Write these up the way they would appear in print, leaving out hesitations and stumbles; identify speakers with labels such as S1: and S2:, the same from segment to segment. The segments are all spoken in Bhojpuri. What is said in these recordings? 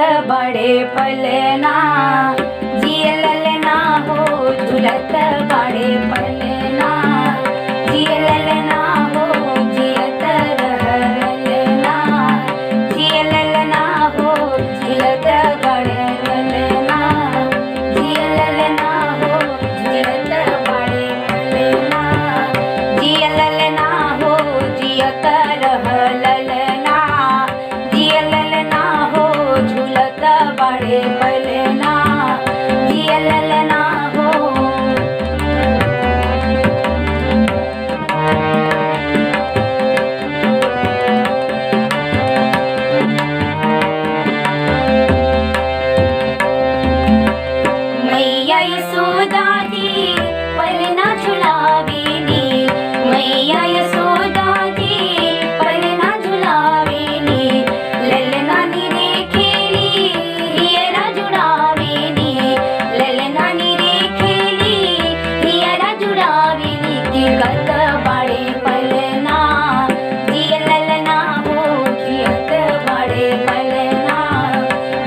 S1: बड़े पलना, जिय ललना हो झूलत बड़े पलना, जिय ललना हो जियत रहलना, जिय ललना हो जियत बड़े पलना, जिय ललना हो जियत बड़े पलना, जिय ललना हो जियत रहलना, जिय ललना हो झूलत बड़े पलना, जिय ललना हो। मैया यशोदा दी पलना झुलावेली, मैया यशोदा दी पलना झुलावेली, ललना निरे खेली हियरा जुड़ावेली, ललना निरे खेली हियरा जुड़ावेली, कि कत बड़े पलना, जिय ललना हो जियत बड़े पलना,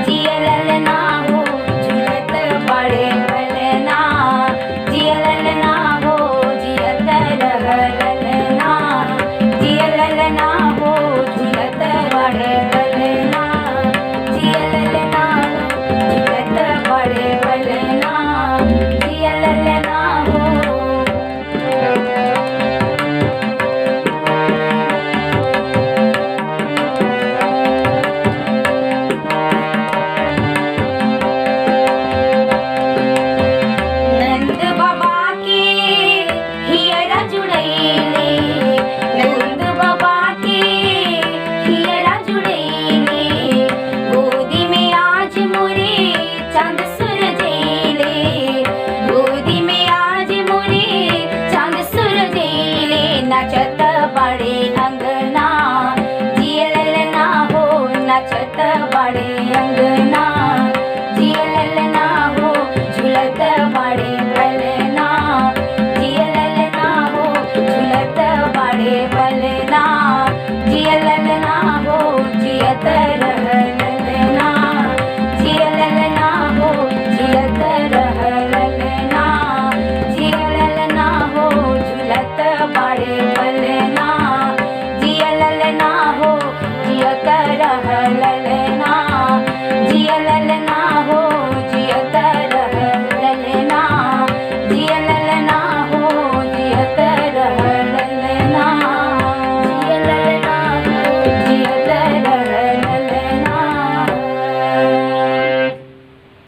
S1: जिय ललना हो झूलत बड़े पलना, जिय ललना हो जियत रहलना, जिय ललना हो झूलत बड़े पलना, जिय ललना हो झूलत बड़े पलना, जिय ललना हो। नंद बाबा के हियरा जुड़ैले, नंद बाबा के हियरा जुड़ैले, गोदी में आज मोरे चांद सूरजैले, गोदी में आज मोरे चांद सूरजैले, नचत बड़े अंगना, जिय ललना हो नचत बड़े अंगना, जिय ललना हो झूलत बड़े पलना, जिय ललना हो झूलत बड़े पलना, जिय ललना हो जियत